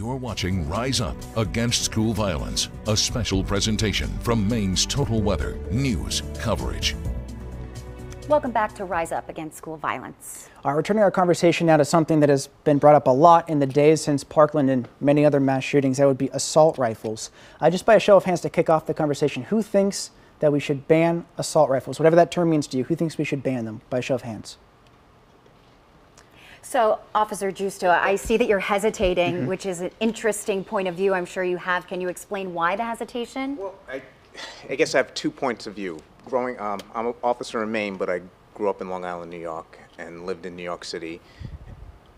You're watching Rise Up Against School Violence, a special presentation from Maine's Total Weather News coverage. Welcome back to Rise Up Against School Violence. We're turning our conversation now to something that has been brought up a lot in the days since Parkland and many other mass shootings. That would be assault rifles. Just by a show of hands to kick off the conversation, who thinks that we should ban assault rifles? Whatever that term means to you, who thinks we should ban them? By a show of hands. So, Officer Giusto, I see that you're hesitating, which is an interesting point of view I'm sure you have. Can you explain why the hesitation? Well, I guess I have 2 points of view. I'm an officer in Maine, but I grew up in Long Island, New York, and lived in New York City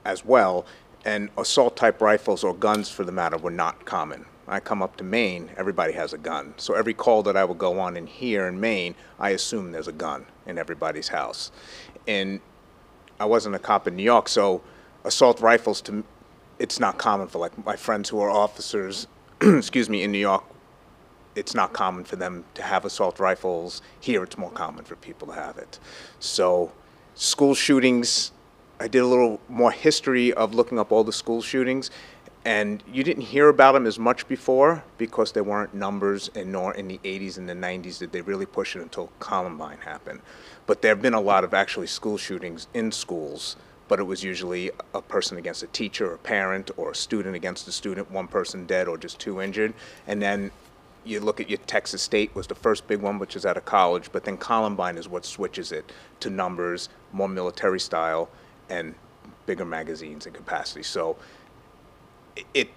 as well. And assault-type rifles, or guns for the matter, were not common. I come up to Maine, everybody has a gun. So every call that I would go on in here in Maine, I assume there's a gun in everybody's house. And I wasn't a cop in New York, so assault rifles, it's not common for like my friends who are officers, excuse me, in New York. It's not common for them to have assault rifles. Here, it's more common for people to have it. So school shootings, I did a little more history of looking up all the school shootings, and you didn't hear about them as much before because there weren't numbers, and nor in the 80s and the 90s did they really push it until Columbine happened. But there have been a lot of actually school shootings in schools, but it was usually a person against a teacher, a parent, or a student against a student, one person dead or just 2 injured. And then you look at your Texas State was the first big one, which is at a college, but then Columbine is what switches it to numbers, more military style, and bigger magazines and capacity. So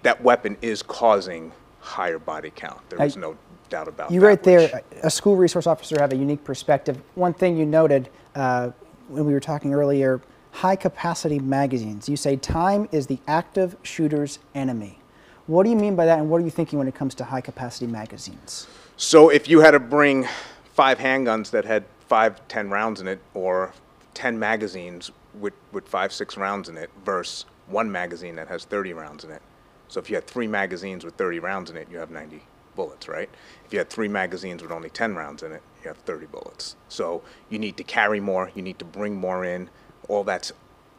that weapon is causing higher body count. There is no doubt about that. You right there, a school resource officer, have a unique perspective. One thing you noted when we were talking earlier, high capacity magazines. You say time is the active shooter's enemy. What do you mean by that, and what are you thinking when it comes to high capacity magazines? So if you had to bring 5 handguns that had 5-10 rounds in it, or 10 magazines with 5-6 rounds in it, versus 1 magazine that has 30 rounds in it. So if you had 3 magazines with 30 rounds in it, you have 90 bullets, right? If you had 3 magazines with only 10 rounds in it, you have 30 bullets. So you need to carry more, you need to bring more in. All that's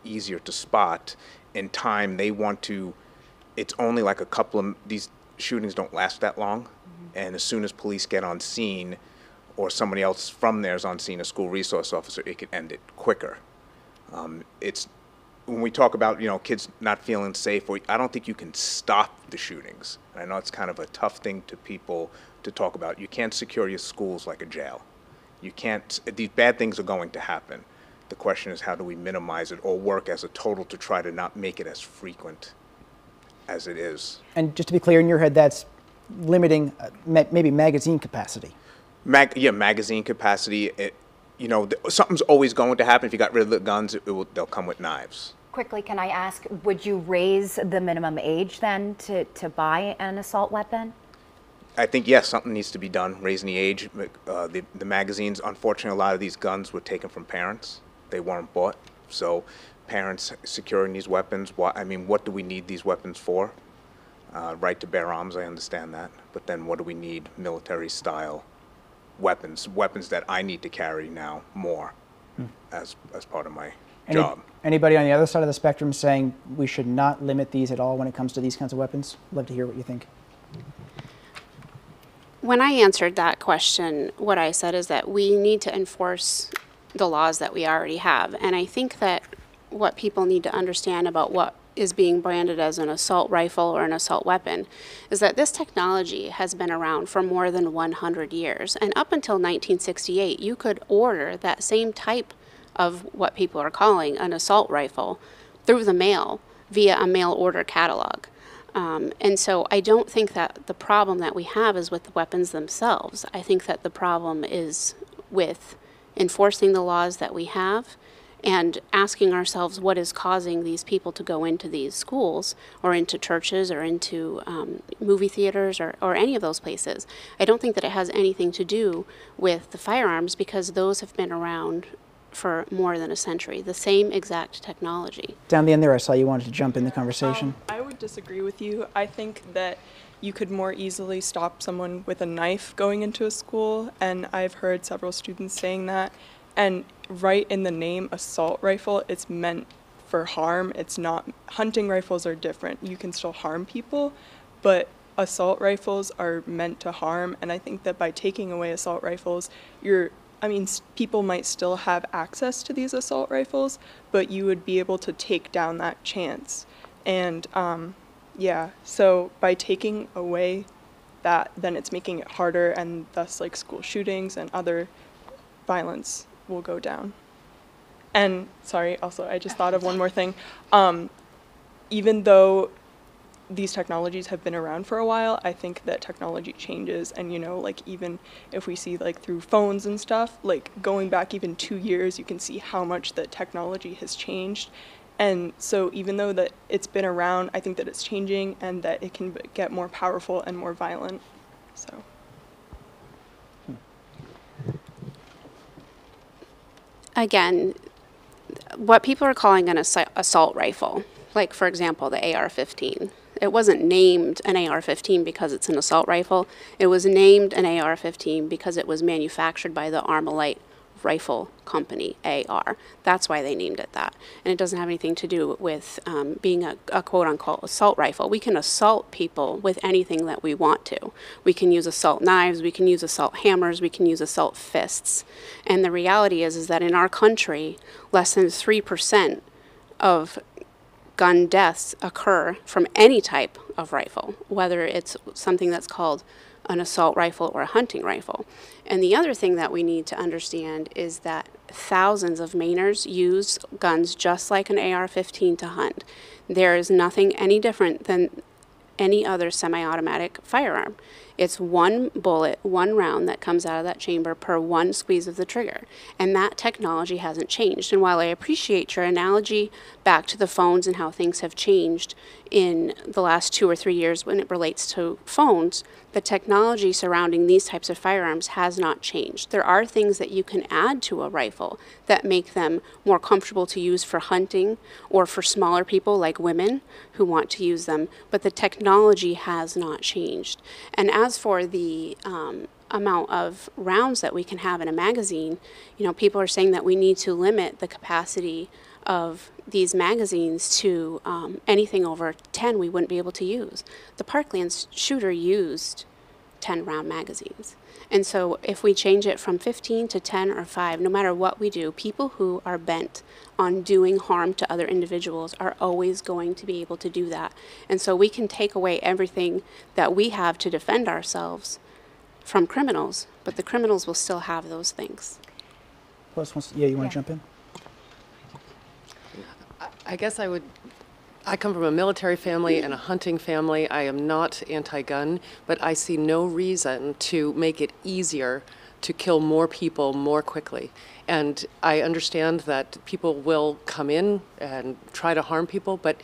easier to spot. In time, they want to, it's only like a couple of, these shootings don't last that long. And as soon as police get on scene, or somebody else from there is on scene, a school resource officer, it can end it quicker. It's, when we talk about, kids not feeling safe, I don't think you can stop the shootings. And I know it's kind of a tough thing to people to talk about. You can't secure your schools like a jail. You can't, these bad things are going to happen. The question is, how do we minimize it or work as a total to try to not make it as frequent as it is? And just to be clear, in your head, that's limiting maybe magazine capacity. Yeah, magazine capacity. Something's always going to happen. If you got rid of the guns, they'll come with knives. Quickly, can I ask, would you raise the minimum age then to buy an assault weapon? I think, yes, something needs to be done, raising the age. The magazines, unfortunately, a lot of these guns were taken from parents. They weren't bought. So parents securing these weapons, what do we need these weapons for? Right to bear arms, I understand that. But then what do we need military style weapons that I need to carry now more as part of my job. Anybody on the other side of the spectrum saying we should not limit these at all when it comes to these kinds of weapons? Love to hear what you think. When I answered that question, what I said is that we need to enforce the laws that we already have. And I think that what people need to understand about what is being branded as an assault rifle or an assault weapon is that this technology has been around for more than 100 years. And up until 1968, you could order that same type of what people are calling an assault rifle through the mail via a mail order catalog. And so I don't think that the problem that we have is with the weapons themselves. I think that the problem is with enforcing the laws that we have and asking ourselves what is causing these people to go into these schools or into churches or into movie theaters or any of those places. I don't think that it has anything to do with the firearms because those have been around for more than a century, the same exact technology. Down the end there, I saw you wanted to jump in the conversation. I would disagree with you. I think that you could more easily stop someone with a knife going into a school, and I've heard several students saying that. And right in the name assault rifle, it's meant for harm. It's not, hunting rifles are different. You can still harm people, but assault rifles are meant to harm. And I think that by taking away assault rifles, people might still have access to these assault rifles, but you would be able to take down that chance. And so by taking away that, then it's making it harder, and thus like school shootings and other violence will go down. And sorry, also I just thought of one more thing. Even though these technologies have been around for a while, I think that technology changes, and like even if we see like through phones and stuff, like going back even 2 years, you can see how much the technology has changed. And so even though that it's been around, I think that it's changing and that it can get more powerful and more violent. So. Again, what people are calling an assault rifle, like for example, the AR-15, it wasn't named an AR-15 because it's an assault rifle. It was named an AR-15 because it was manufactured by the Armalite Rifle Company, AR. That's why they named it that. And it doesn't have anything to do with being a quote-unquote assault rifle. We can assault people with anything that we want to. We can use assault knives, we can use assault hammers, we can use assault fists. And the reality is that in our country, less than 3% of gun deaths occur from any type of rifle, whether it's something that's called an assault rifle or a hunting rifle. And the other thing that we need to understand is that thousands of Mainers use guns just like an AR-15 to hunt. There is nothing any different than any other semi-automatic firearm. It's one bullet, one round that comes out of that chamber per one squeeze of the trigger. And that technology hasn't changed. And while I appreciate your analogy back to the phones and how things have changed in the last 2 or 3 years when it relates to phones, the technology surrounding these types of firearms has not changed. There are things that you can add to a rifle that make them more comfortable to use for hunting or for smaller people like women who want to use them, but the technology has not changed. And as for the amount of rounds that we can have in a magazine, people are saying that we need to limit the capacity of these magazines to anything over 10 we wouldn't be able to use. The Parkland shooter used 10-round magazines. And so if we change it from 15 to 10 or 5, no matter what we do, people who are bent on doing harm to other individuals are always going to be able to do that. And so we can take away everything that we have to defend ourselves from criminals, but the criminals will still have those things. Who else wants to, you want to jump in? I guess I come from a military family and a hunting family. I am not anti-gun, but I see no reason to make it easier to kill more people more quickly. And I understand that people will come in and try to harm people, but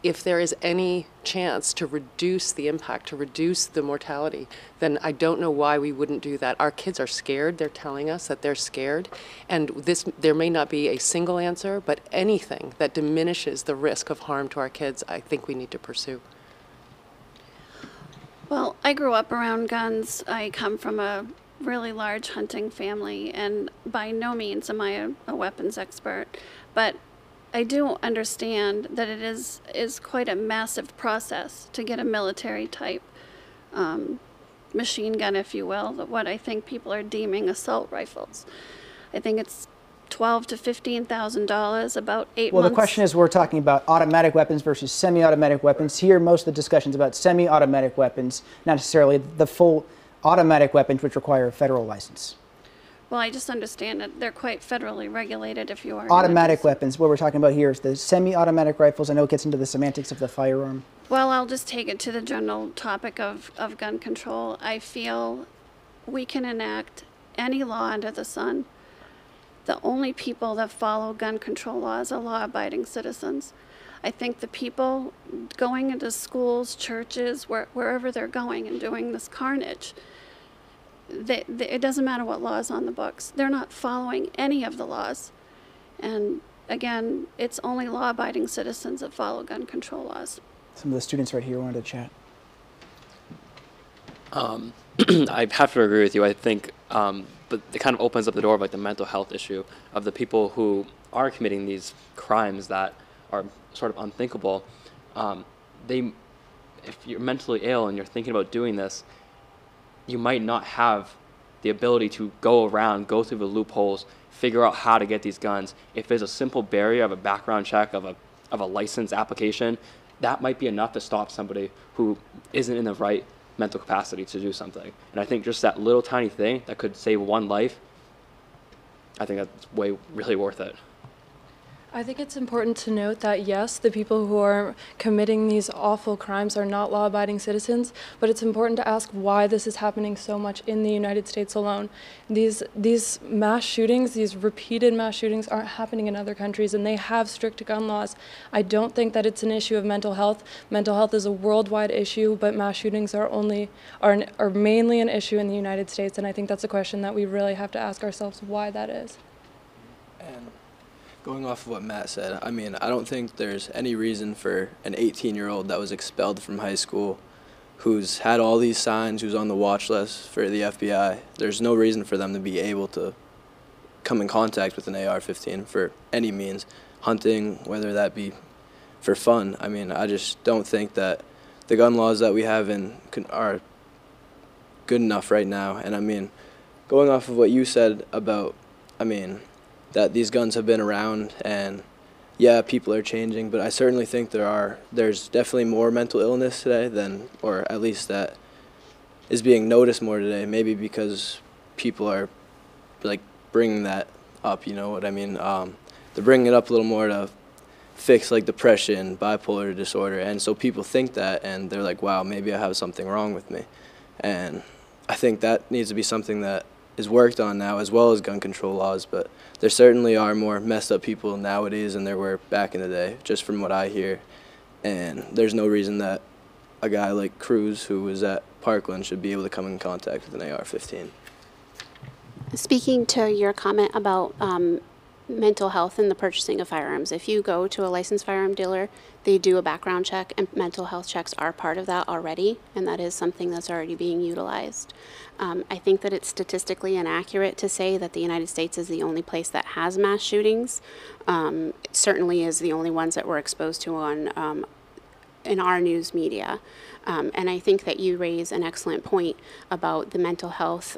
if there is any chance to reduce the impact, to reduce the mortality, then I don't know why we wouldn't do that. Our kids are scared. They're telling us that they're scared. And there may not be a single answer, but anything that diminishes the risk of harm to our kids, I think we need to pursue. Well, I grew up around guns. I come from a really large hunting family, and by no means am I a weapons expert, but I do understand that it is quite a massive process to get a military type machine gun, if you will, what I think people are deeming assault rifles. I think it's $12,000 to $15,000, about 8 months. Well, the question is, we're talking about automatic weapons versus semi-automatic weapons. Here, most of the discussion's about semi-automatic weapons, not necessarily the full automatic weapons, which require a federal license. Well, I just understand that they're quite federally regulated if you are. Automatic weapons, what we're talking about here is the semi-automatic rifles. I know it gets into the semantics of the firearm. Well, I'll just take it to the general topic of gun control. I feel we can enact any law under the sun. The only people that follow gun control laws are law-abiding citizens. I think the people going into schools, churches, wherever they're going and doing this carnage, it doesn't matter what law is on the books. They're not following any of the laws. And again, it's only law-abiding citizens that follow gun control laws. Some of the students right here wanted to chat. I have to agree with you. I think, but it kind of opens up the door of like the mental health issue of the people who are committing these crimes that are sort of unthinkable, if you're mentally ill and you're thinking about doing this, you might not have the ability to go around, go through the loopholes, figure out how to get these guns. If there's a simple barrier of a background check, of a license application, that might be enough to stop somebody who isn't in the right mental capacity to do something. And I think just that little tiny thing that could save one life, I think that's really worth it. I think it's important to note that, yes, the people who are committing these awful crimes are not law-abiding citizens, but it's important to ask why this is happening so much in the United States alone. These mass shootings, these repeated mass shootings, aren't happening in other countries, and they have strict gun laws. I don't think that it's an issue of mental health. Mental health is a worldwide issue, but mass shootings are mainly an issue in the United States, and I think that's a question that we really have to ask ourselves why that is. And going off of what Matt said, I mean, I don't think there's any reason for an 18-year-old that was expelled from high school, who's had all these signs, who's on the watch list for the FBI, there's no reason for them to be able to come in contact with an AR-15 for any means, hunting, whether that be for fun. I mean, I just don't think that the gun laws that we have are good enough right now. And I mean, going off of what you said about, that these guns have been around, and yeah, people are changing, but I certainly think there's definitely more mental illness today than, or at least that is being noticed more today, maybe because people are like bringing that up, you know what I mean? They're bringing it up a little more to fix like depression, bipolar disorder, and so people think that, and they're like, wow, maybe I have something wrong with me. And I think that needs to be something that is worked on now, as well as gun control laws, but there certainly are more messed up people nowadays than there were back in the day, just from what I hear. And there's no reason that a guy like Cruz, who was at Parkland, should be able to come in contact with an AR-15. Speaking to your comment about mental health and the purchasing of firearms, if you go to a licensed firearm dealer, they do a background check, and mental health checks are part of that already, and that is something that's already being utilized. I think that it's statistically inaccurate to say that the United States is the only place that has mass shootings. It certainly is the only ones that we're exposed to on in our news media. And I think that you raise an excellent point about the mental health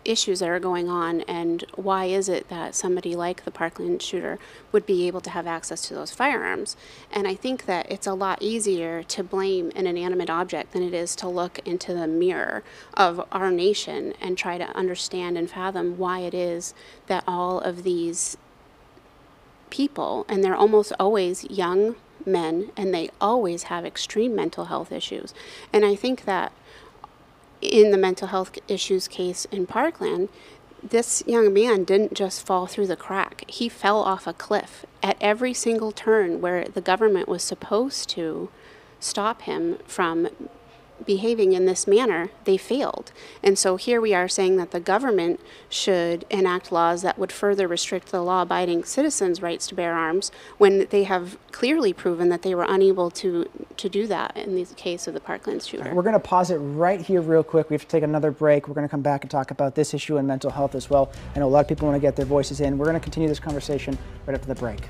issues that are going on, and why is it that somebody like the Parkland shooter would be able to have access to those firearms. And I think that it's a lot easier to blame an inanimate object than it is to look into the mirror of our nation and try to understand and fathom why it is that all of these people, and they're almost always young men, and they always have extreme mental health issues. And I think that in the mental health issues case in Parkland, this young man didn't just fall through the crack. He fell off a cliff at every single turn where the government was supposed to stop him from behaving in this manner. They failed. And so here we are saying that the government should enact laws that would further restrict the law-abiding citizens' rights to bear arms, when they have clearly proven that they were unable to do that in the case of the Parkland shooter. We're going to pause it right here real quick. We have to take another break. We're going to come back and talk about this issue and mental health as well. I know a lot of people want to get their voices in. We're going to continue this conversation right after the break.